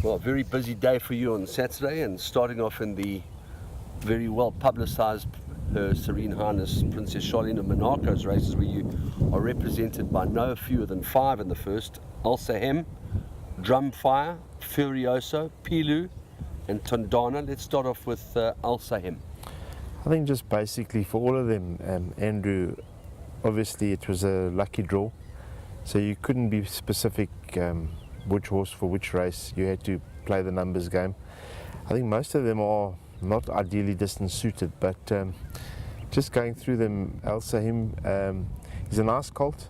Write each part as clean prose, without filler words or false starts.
Well, a very busy day for you on Saturday, and starting off in the very well publicised Her Serene Highness Princess Charlene of Monaco's races, where you are represented by no fewer than 5 in the first: Alson, Drumfire, Furioso, Pilu and Tondana. Let's start off with Alson. I think just basically for all of them, Andrew, obviously it was a lucky draw, so you couldn't be specific which horse for which race. You had to play the numbers game. I think most of them are not ideally distance suited, but just going through them, Alson, he's a nice colt.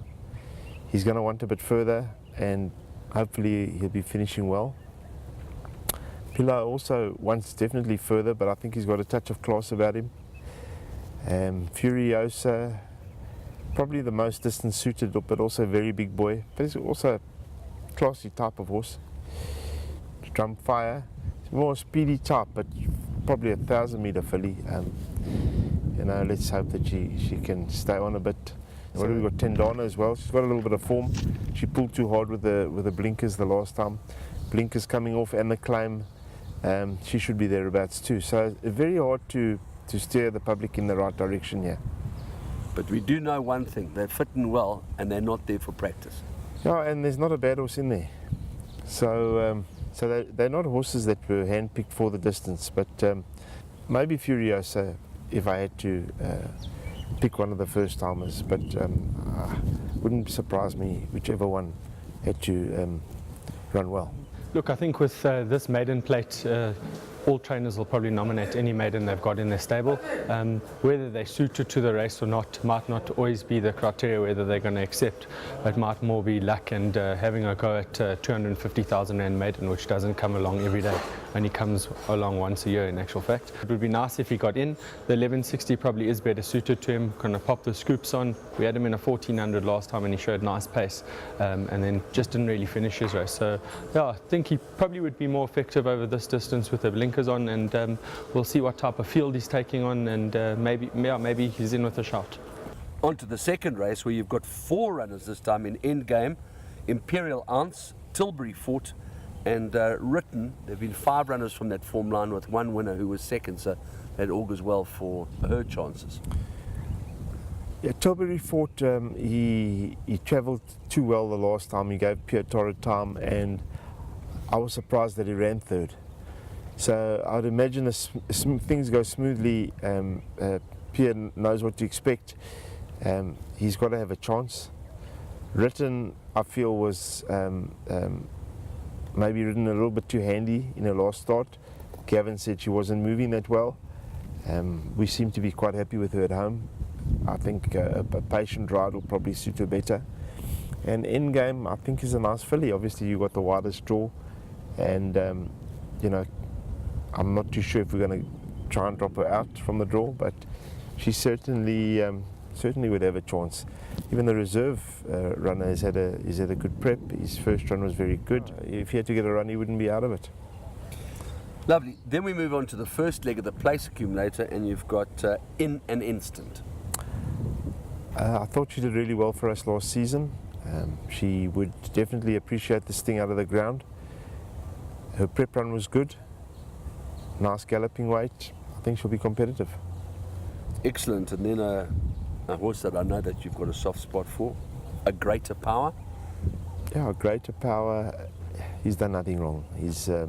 He's going to want a bit further, and hopefully he'll be finishing well. Pilar also wants definitely further, but I think he's got a touch of class about him. Furiosa, probably the most distance suited, but also a very big boy, but he's also a classy type of horse. Drumfire, more speedy type, but probably a 1,000-meter filly. You know, let's hope that she can stay on a bit. What have we got? Tondana as well. She's got a little bit of form. She pulled too hard with the blinkers the last time. Blinkers coming off and the claim. She should be thereabouts too. So very hard to steer the public in the right direction here. But we do know one thing: they're fitting well, and they're not there for practice. Yeah, and there's not a bad horse in there. So they're not horses that were handpicked for the distance. But maybe Furiosa, if I had to pick one of the first timers. But wouldn't surprise me whichever one had to run well. Look, I think with this maiden plate, all trainers will probably nominate any maiden they've got in their stable. Whether they're suited to the race or not might not always be the criteria whether they're going to accept. It might more be luck and having a go at 250,000 rand maiden, which doesn't come along every day, only comes along once a year in actual fact. It would be nice if he got in. The 1160 probably is better suited to him, kind of pop the scoops on. We had him in a 1400 last time and he showed nice pace, and then just didn't really finish his race. So yeah, I think he probably would be more effective over this distance with the blinkers on, and we'll see what type of field he's taking on, and maybe he's in with a shout. On to the second race, where you've got 4 runners this time in Endgame: Imperial Ounce, Tilbury Fort and Written. There have been 5 runners from that form line, with 1 winner who was second, so that augurs well for her chances. Yeah, Tilbury Fort, he travelled too well the last time. He gave Pierre Torre time, and I was surprised that he ran third. So I'd imagine as things go smoothly, Pierre knows what to expect. He's got to have a chance. Written, I feel, was maybe ridden a little bit too handy in her last start. Gavin said she wasn't moving that well. We seem to be quite happy with her at home. I think a patient ride will probably suit her better. And Endgame, I think, is a nice filly. Obviously, you've got the widest draw, and you know, I'm not too sure if we're going to try and drop her out from the draw, but she certainly would have a chance. Even the reserve runner has had a good prep. His first run was very good. If he had to get a run, he wouldn't be out of it. Lovely. Then we move on to the first leg of the place accumulator, and you've got In an Instant. I thought she did really well for us last season. She would definitely appreciate the sting out of the ground. Her prep run was good. Nice galloping weight. I think she'll be competitive. Excellent. And then a horse that I know that you've got a soft spot for, A Greater Power. Yeah, A Greater Power, he's done nothing wrong. He's a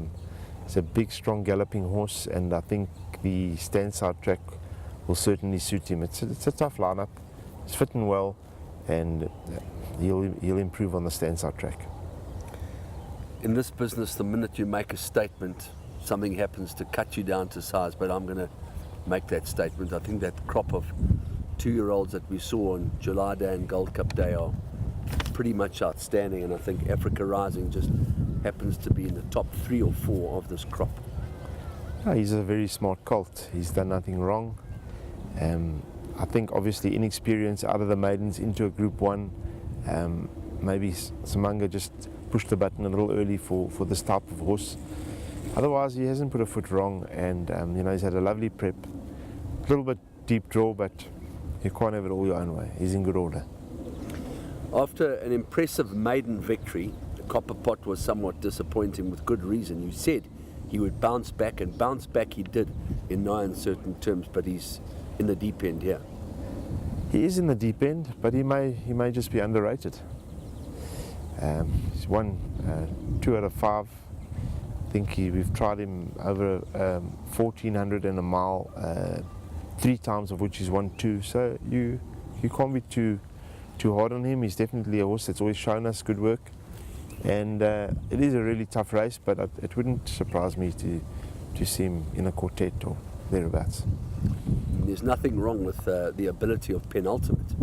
big, strong galloping horse, and I think the stand-side track will certainly suit him. It's a tough lineup. He's fitting well, and he'll improve on the stand-side track. In this business, the minute you make a statement, something happens to cut you down to size, but I'm going to make that statement. I think that crop of 2-year-olds that we saw on July Day and Gold Cup Day are pretty much outstanding, and I think Africa Rising just happens to be in the top 3 or 4 of this crop. Yeah, he's a very smart colt. He's done nothing wrong. I think obviously inexperience out of the maidens into a Group 1. Maybe Samanga just pushed the button a little early for this type of horse. Otherwise, he hasn't put a foot wrong, and you know, he's had a lovely prep. A little bit deep draw, but you can't have it all your own way. He's in good order. After an impressive maiden victory, Copper Pot was somewhat disappointing with good reason. You said he would bounce back, and bounce back he did in no uncertain terms, but he's in the deep end here. He is in the deep end, but he may just be underrated. He's won 2 out of 5. I think we've tried him over 1400 and a mile 3 times, of which he's won 2. So you can't be too hard on him. He's definitely a horse that's always shown us good work, and it is a really tough race. But it wouldn't surprise me to see him in a quartet or thereabouts. There's nothing wrong with the ability of Penultimate.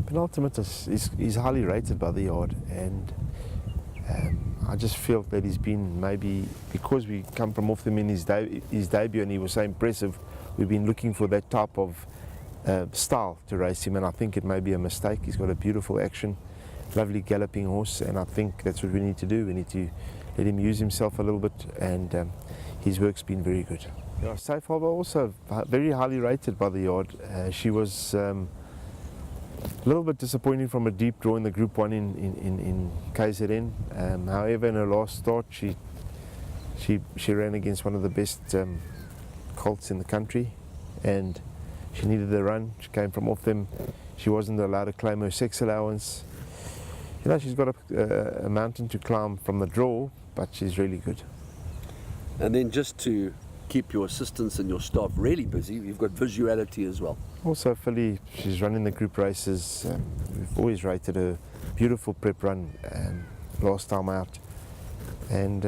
Penultimate is highly rated by the yard, and I just feel that he's been, maybe because we come from off him in his debut and he was so impressive, we've been looking for that type of style to race him, and I think it may be a mistake. He's got a beautiful action, lovely galloping horse, and I think that's what we need to do. We need to let him use himself a little bit, and his work's been very good. Yeah, Safe Harbour also very highly rated by the yard. She was a little bit disappointing from a deep draw in the Group 1 in KZN. However, in her last start, she ran against one of the best colts in the country, and she needed the run. She came from off them. She wasn't allowed to claim her sex allowance. You know, she's got a mountain to climb from the draw, but she's really good. And then just to keep your assistants and your staff really busy, you've got Visuality as well. Also, Philly, she's running the group races. We've always rated her. Beautiful prep run last time out, and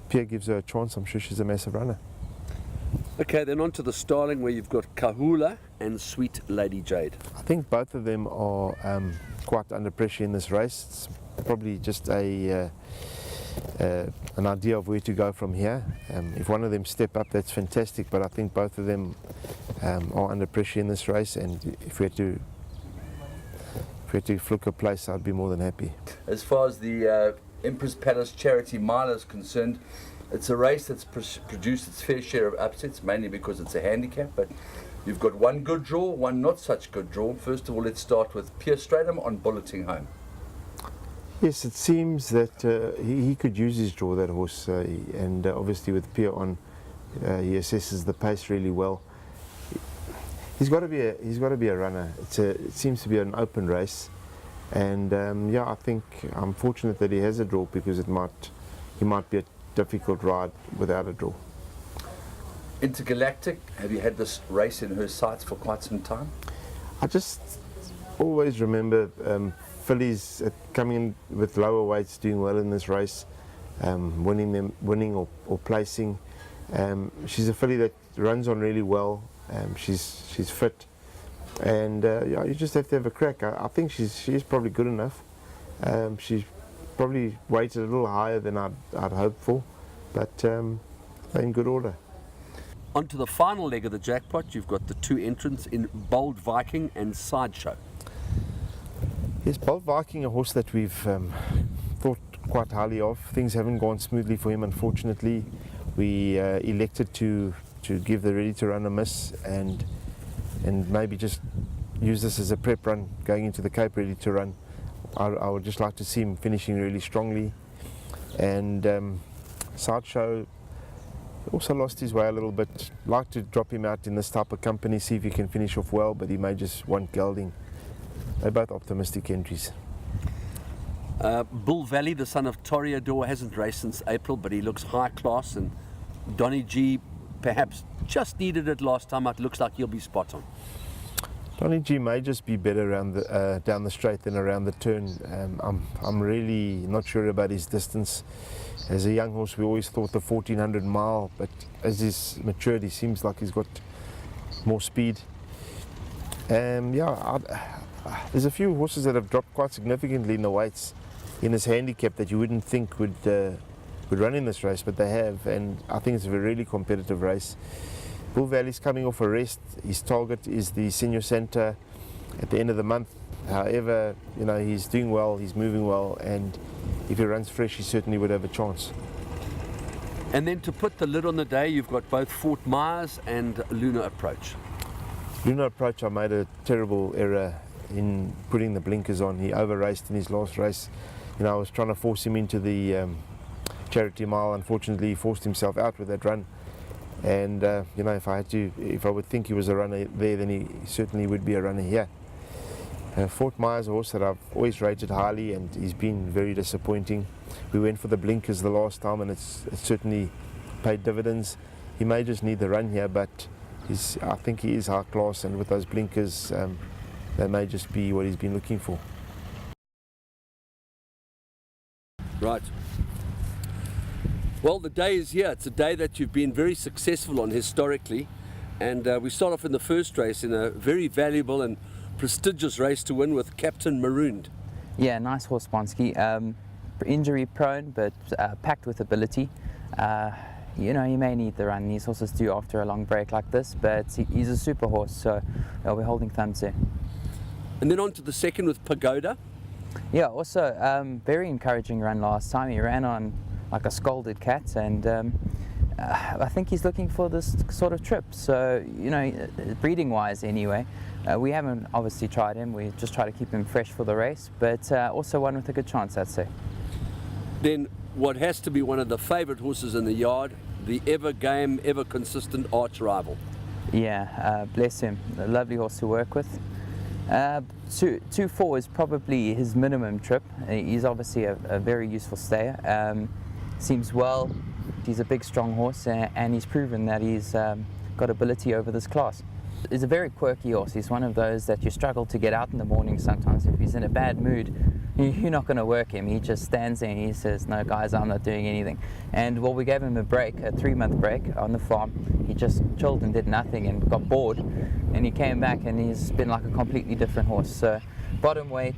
Pierre gives her a chance. I'm sure she's a massive runner. Okay, then on to the Starling, where you've got Kahula and Sweet Lady Jade. I think both of them are quite under pressure in this race. It's probably just an idea of where to go from here. If one of them step up, that's fantastic, but I think both of them are under pressure in this race, and if we had to fluke a place, I'd be more than happy. As far as the Emperor's Palace Charity Mile is concerned, it's a race that's produced its fair share of upsets, mainly because it's a handicap, but you've got one good draw, one not such good draw. First of all, let's start with Pierre Stradum on Bulleting Home. Yes, it seems that he could use his draw, that horse, and obviously with Pierre on, he assesses the pace really well. He's got to be a runner. It seems to be an open race, and yeah, I think I'm fortunate that he has a draw, because he might be a difficult ride without a draw. Intergalactic, have you had this race in her sights for quite some time? I just always remember fillies coming in with lower weights doing well in this race, winning or placing. She's a filly that runs on really well. She's fit, and yeah, you just have to have a crack. I think she's probably good enough. She's probably weighted a little higher than I'd hoped for, but they're in good order. On to the final leg of the jackpot, you've got the 2 entrants in Bold Viking and Sideshow. Yes, Bold Viking, a horse that we've thought quite highly of. Things haven't gone smoothly for him, unfortunately. We elected to give the Ready to Run a miss, and maybe just use this as a prep run going into the Cape Ready to Run. I would just like to see him finishing really strongly. And Sideshow also lost his way a little bit. Like to drop him out in this type of company, see if he can finish off well, but he may just want gelding. They're both optimistic entries. Bull Valley, the son of Toreador, hasn't raced since April, but he looks high class, and Donny G perhaps just needed it last time out. Looks like he'll be spot on. Donny G may just be better around down the straight than around the turn. I'm really not sure about his distance. As a young horse, we always thought the 1400 mile, but as he's matured, he seems like he's got more speed. Yeah, there's a few horses that have dropped quite significantly in the weights in this handicap that you wouldn't think would run in this race, but they have, and I think it's a really competitive race. Bull Valley's coming off a rest. His target is the Senior Centre at the end of the month. However, you know, he's doing well, he's moving well, and if he runs fresh, he certainly would have a chance. And then to put the lid on the day, you've got both Fort Myers and LUNAR Approach. LUNAR Approach, I made a terrible error in putting the blinkers on. He over-raced in his last race. You know, I was trying to force him into the Charity Mile. Unfortunately, he forced himself out with that run. And you know, if I would think he was a runner there, then he certainly would be a runner here. Fort Mile is a horse that I've always rated highly, and he's been very disappointing. We went for the blinkers the last time, and it's certainly paid dividends. He may just need the run here, but I think he is high class, and with those blinkers, they may just be what he's been looking for. Right. Well, the day is here. It's a day that you've been very successful on historically, and we start off in the first race in a very valuable and prestigious race to win with Captain Marooned. Yeah, nice horse, Bonsky. Injury prone, but packed with ability. You know, he may need the run. These horses do after a long break like this, but he's a super horse, so we're holding thumbs there. And then on to the second with Pagoda. Yeah, also very encouraging run last time. He ran on like a scalded cat, and I think he's looking for this sort of trip. So, you know, breeding wise anyway, we haven't obviously tried him. We just try to keep him fresh for the race, but also one with a good chance, I'd say. Then what has to be one of the favourite horses in the yard, the ever game, ever consistent arch rival. Yeah, bless him. A lovely horse to work with. 2-4 is probably his minimum trip. He's obviously a very useful stayer. Seems well. He's a big, strong horse, and he's proven that he's got ability over this class. He's a very quirky horse. He's one of those that you struggle to get out in the morning sometimes. If he's in a bad mood, you're not going to work him. He just stands there and he says, "No, guys, I'm not doing anything." And well, we gave him a break, a 3-month break on the farm. He just chilled and did nothing and got bored. And he came back and he's been like a completely different horse. So, bottom weight,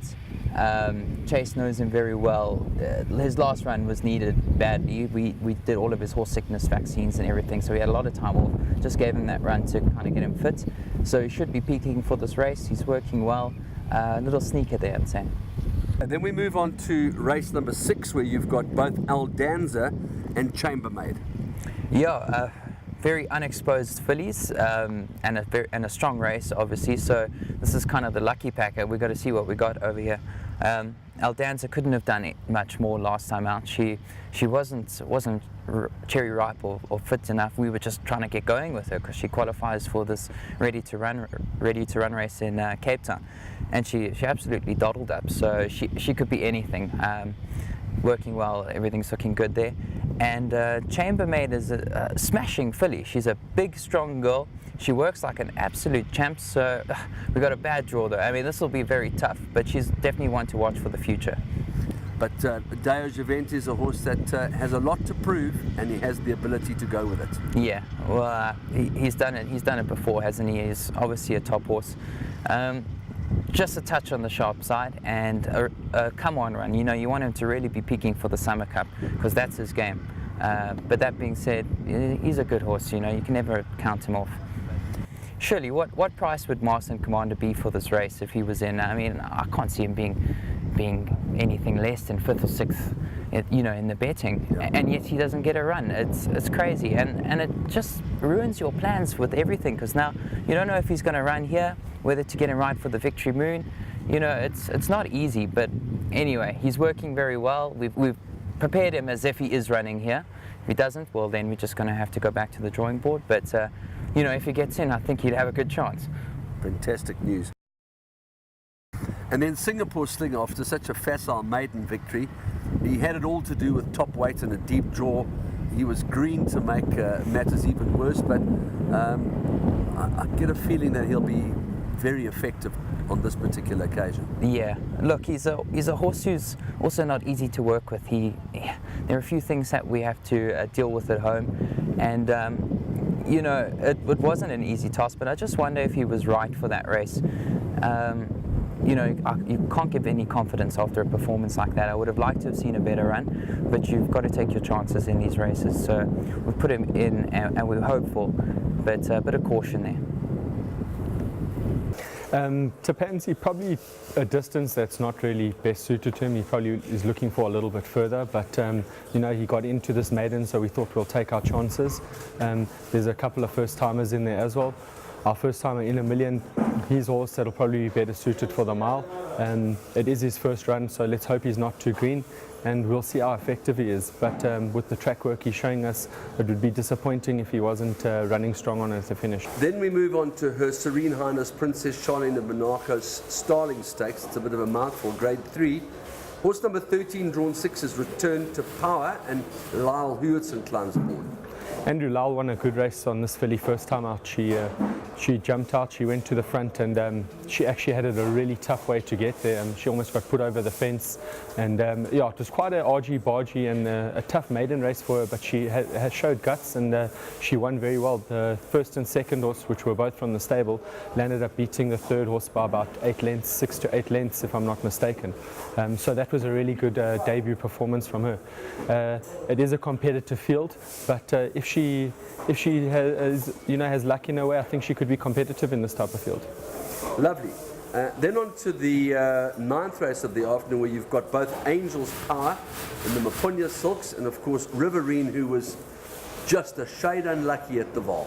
Chase knows him very well. His last run was needed badly. We did all of his horse sickness vaccines and everything, so he had a lot of time off. Just gave him that run to kind of get him fit. So he should be peaking for this race. He's working well. A little sneaker there, I'd say. And then we move on to race number 6, where you've got both Aldanza and Chambermaid. Yeah, very unexposed fillies, and a strong race, obviously. So this is kind of the lucky packer. We've got to see what we got over here. Aldanza couldn't have done it much more last time out. She wasn't cherry ripe or fit enough. We were just trying to get going with her because she qualifies for this ready to run race in Cape Town, and she absolutely doddled up. So she could be anything. Working well, everything's looking good there. And Chambermaid is a smashing filly. She's a big, strong girl. She works like an absolute champ, so we got a bad draw though. I mean, this will be very tough, but she's definitely one to watch for the future. But JUVENTE is a horse that has a lot to prove, and he has the ability to go with it. Yeah, well, he's done it. He's done it before, hasn't he? He's obviously a top horse. Just a touch on the sharp side, and a come-on run. You know, you want him to really be peaking for the Summer Cup because that's his game. But that being said, he's a good horse. You know, you can never count him off. Surely, what price would Marston Commander be for this race if he was in? I mean, I can't see him being anything less than 5th or 6th, you know, in the betting, and yet he doesn't get a run. It's crazy, and it just ruins your plans with everything, because now you don't know if he's going to run here, whether to get him right for the Victory Moon. You know, it's not easy, but anyway, he's working very well. We've prepared him as if he is running here. If he doesn't, well, then we're just going to have to go back to the drawing board. But you know, if he gets in, I think he'd have a good chance. Fantastic news. And then Singapore Sling, after such a facile maiden victory, he had it all to do with top weight and a deep draw. He was green to make matters even worse, but I get a feeling that he'll be very effective on this particular occasion. Yeah, look, he's a horse who's also not easy to work with. There are a few things that we have to deal with at home, and you know, it wasn't an easy task, but I just wonder if he was right for that race. You know, you can't give any confidence after a performance like that. I would have liked to have seen a better run, but you've got to take your chances in these races. So we've put him in, and we're hopeful, but a bit of caution there. To Pansy, probably a distance that's not really best suited to him. He probably is looking for a little bit further, but you know, he got into this maiden, so we thought we'll take our chances. There's a couple of first timers in there as well. Our first timer in a million He's a horse that'll probably be better suited for the mile. It is his first run, so let's hope he's not too green, and we'll see how effective he is. But with the track work he's showing us, it would be disappointing if he wasn't running strong on it at the finish. Then we move on to Her Serene Highness Princess Charlene of Monaco's Starling Stakes. It's a bit of a mouthful, grade 3. Horse number 13, drawn 6, is returned to power, and Lyle Hewitson climbs aboard. Andrew Lyle won a good race on this filly first time out. She jumped out, she went to the front, and she actually had it a really tough way to get there. She almost got put over the fence, and yeah, it was quite an argy-bargy and a tough maiden race for her, but she had showed guts, and she won very well. The first and second horse, which were both from the stable, landed up beating the third horse by about 8 lengths, 6 to 8 lengths if I'm not mistaken. So that was a really good debut performance from her. It is a competitive field, but if she has, has luck in her way, I think she could be competitive in this type of field. Lovely. Then on to the ninth race of the afternoon, where you've got both Angel's Power and the Mapunya Silks, and of course Riverine, who was just a shade unlucky at the Val.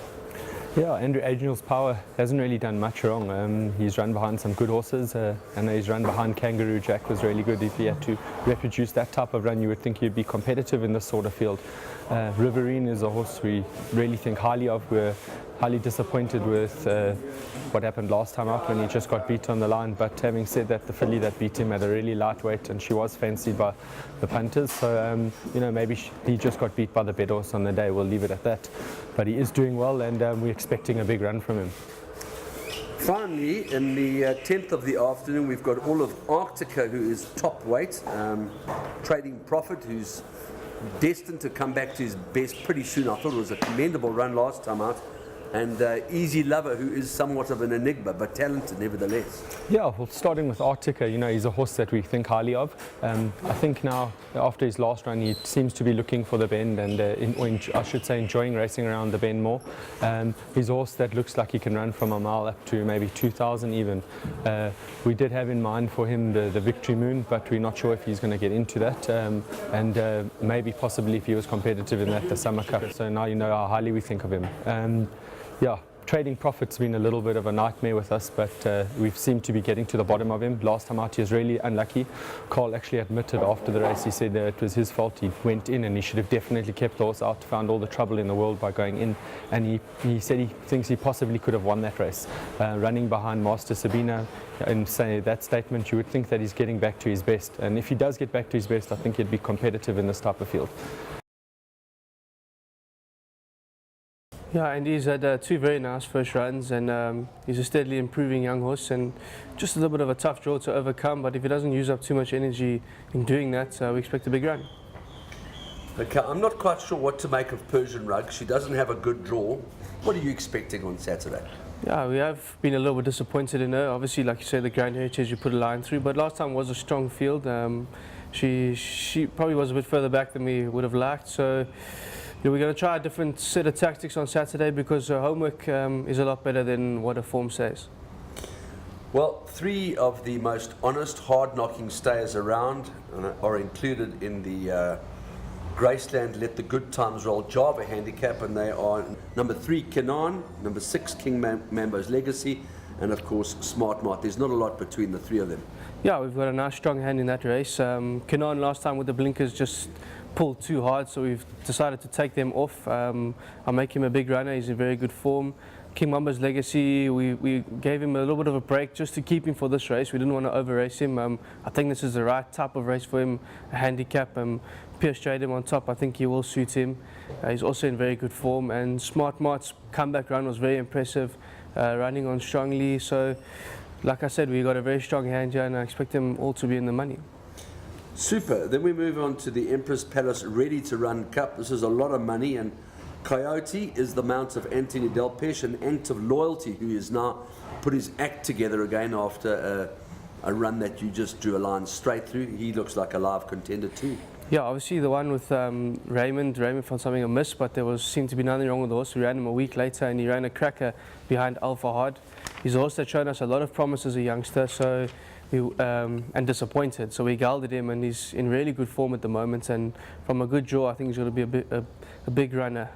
Yeah, Andrew Angel's Power hasn't really done much wrong. He's run behind some good horses, and he's run behind Kangaroo Jack was really good. If he had to reproduce that type of run, you would think he'd be competitive in this sort of field. Riverine is a horse we really think highly of. We're highly disappointed with what happened last time out when he just got beat on the line, but having said that, the filly that beat him had a really lightweight, and she was fancied by the punters, so maybe he just got beat by the bed horse on the day. We'll leave it at that, but he is doing well, and we're expecting a big run from him. Finally, in the 10th of the afternoon, we've got all of Arctica, who is top weight, Trading Profit, who's destined to come back to his best pretty soon. I thought it was a commendable run last time out. And Easy Lover, who is somewhat of an enigma, but talented nevertheless. Yeah, well, starting with Arctica, he's a horse that we think highly of. I think now, after his last run, he seems to be looking for the bend, and I should say enjoying racing around the bend more. He's a horse that looks like he can run from a mile up to maybe 2,000 even. We did have in mind for him the Victory Moon, but we're not sure if he's going to get into that, and maybe possibly if he was competitive in that, the Summer Cup. So now you know how highly we think of him. Yeah, Trading Profit's been a little bit of a nightmare with us, but we seem to be getting to the bottom of him. Last time out he was really unlucky. Carl actually admitted after the race, he said that it was his fault. He went in and he should have definitely kept the horse out, found all the trouble in the world by going in, and he said he thinks he possibly could have won that race. Running behind Master Sabina, and say that statement, you would think that he's getting back to his best, and if he does get back to his best, I think he'd be competitive in this type of field. Yeah, and he's had 2 very nice first runs, and he's a steadily improving young horse, and just a little bit of a tough draw to overcome, but if he doesn't use up too much energy in doing that, we expect a big run. Okay, I'm not quite sure what to make of Persian Rug. She doesn't have a good draw. What are you expecting on Saturday? Yeah, we have been a little bit disappointed in her. Obviously, like you said, the Grand Heritage, you put a line through, but last time was a strong field. She probably was a bit further back than we would have liked, so we're going to try a different set of tactics on Saturday, because her homework is a lot better than what her form says. Well, 3 of the most honest, hard-knocking stayers around are included in the Graceland Let the Good Times Roll Java handicap, and they are number 3 KINAAN, number 6 King Mambo's Legacy, and of course Smart Mart. There's not a lot between the 3 of them. Yeah, we've got a nice strong hand in that race. KINAAN last time with the blinkers just pulled too hard, so we've decided to take them off. I'll make him a big runner. He's in very good form. King Mambo's Legacy, we gave him a little bit of a break just to keep him for this race. We didn't want to over race him. I think this is the right type of race for him, a handicap. Pierce Stradum on top, I think he will suit him. He's also in very good form, and Smart Mart's comeback run was very impressive, running on strongly. So like I said, we got a very strong hand here, and I expect them all to be in the money. Super. Then we move on to the Empress Palace Ready to Run Cup. This is a lot of money, and Coyote is the mount of Anthony Delpeche, an act of loyalty, who has now put his act together again after a run that you just drew a line straight through. He looks like a live contender too. Yeah, obviously the one with Raymond found something amiss, but there seemed to be nothing wrong with the horse. We ran him a week later, and he ran a cracker behind Alpha Hard. He's a horse that's shown us a lot of promise as a youngster, so and disappointed. So we gelded him, and he's in really good form at the moment. And from a good draw, I think he's going to be a big runner.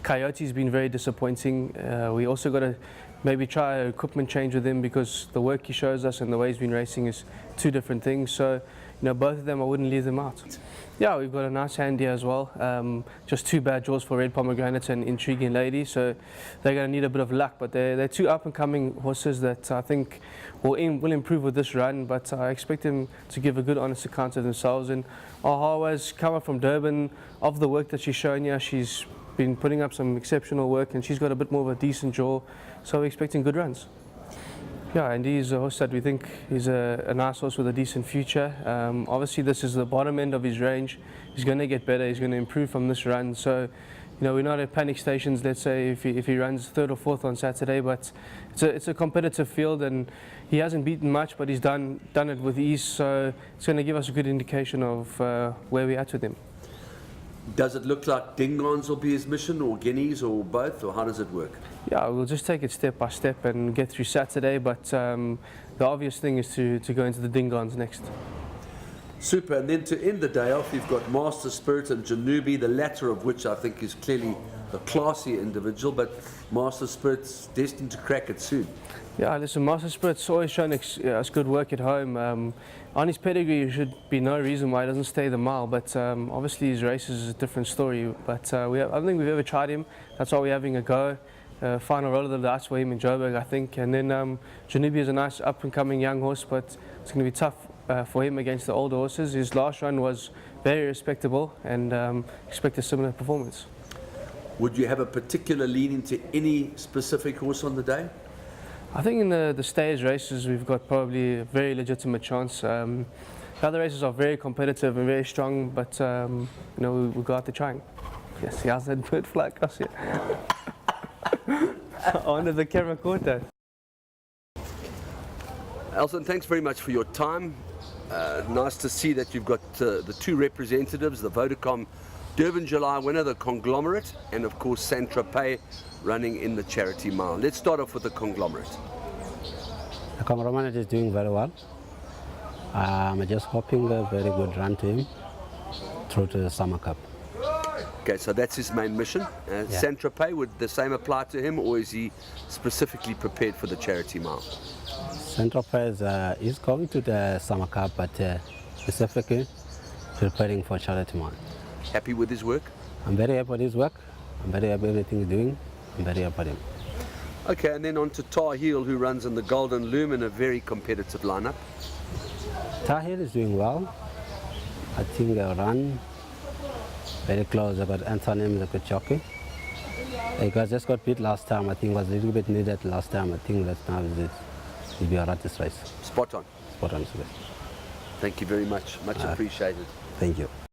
Coyote's been very disappointing. We also got to maybe try an equipment change with him, because the work he shows us and the way he's been racing is two different things. So, you know, both of them, I wouldn't leave them out. Yeah, we've got a nice hand here as well. Just two bad draws for Red Pomegranate and Intriguing Lady, so they're going to need a bit of luck. But they're two up-and-coming horses that I think will improve with this run. But I expect them to give a good, honest account of themselves. And Ahawa's come up from Durban. Of the work that she's shown here, she's been putting up some exceptional work, and she's got a bit more of a decent draw. So we're expecting good runs. Yeah, and he's a horse that we think is a nice horse with a decent future. Obviously, this is the bottom end of his range. He's going to get better. He's going to improve from this run. So, you know, we're not at panic stations, let's say, if he runs third or fourth on Saturday. But it's a competitive field, and he hasn't beaten much, but he's done it with ease. So it's going to give us a good indication of where we're at with him. Does it look like Dingons will be his mission, or Guineas, or both, or how does it work? Yeah, we'll just take it step by step and get through Saturday, but the obvious thing is to go into the Dingons next. Super, and then to end the day off, you've got Master Spirit and Janubi, the latter of which I think is clearly a classy individual, but Master Spirit's destined to crack it soon. Yeah, listen, Master Spirit's always shown us good work at home. On his pedigree, there should be no reason why he doesn't stay the mile, but obviously his races is a different story. But I don't think we've ever tried him. That's why we're having a go. Final roll of the dice for him in Joburg, I think. And then Janubi is a nice up-and-coming young horse, but it's going to be tough for him against the older horses. His last run was very respectable, and expect a similar performance. Would you have a particular leaning to any specific horse on the day? I think in the stayers races, we've got probably a very legitimate chance. The other races are very competitive and very strong, but you know, we'll go out there trying. Yes, how's that bird fly across here? I wonder if the camera caught that. Alson, thanks very much for your time. Nice to see that you've got the two representatives, the Vodacom Durban July winner, the Conglomerate, and of course Saint-Tropez running in the Charity Mile. Let's start off with the Conglomerate. The Conglomerate is doing very well. I'm just hoping a very good run to him through to the Summer Cup. Okay, so that's his main mission. Yeah. Saint-Tropez, would the same apply to him, or is he specifically prepared for the Charity Mile? Saint-Tropez is going to the Summer Cup, but specifically preparing for Charity Mile. Happy with his work? I'm very happy with his work. I'm very happy with everything he's doing. I'm very happy with him. Okay, and then on to Tar Heel, who runs in the Golden Loom in a very competitive lineup. Tar Heel is doing well. I think they'll run very close. I got Anthony, the good jockey. He just got beat last time. I think it was a little bit needed last time. I think that now will be a right this race. Spot on. Spot on. Thank you very much. Much appreciated. Thank you.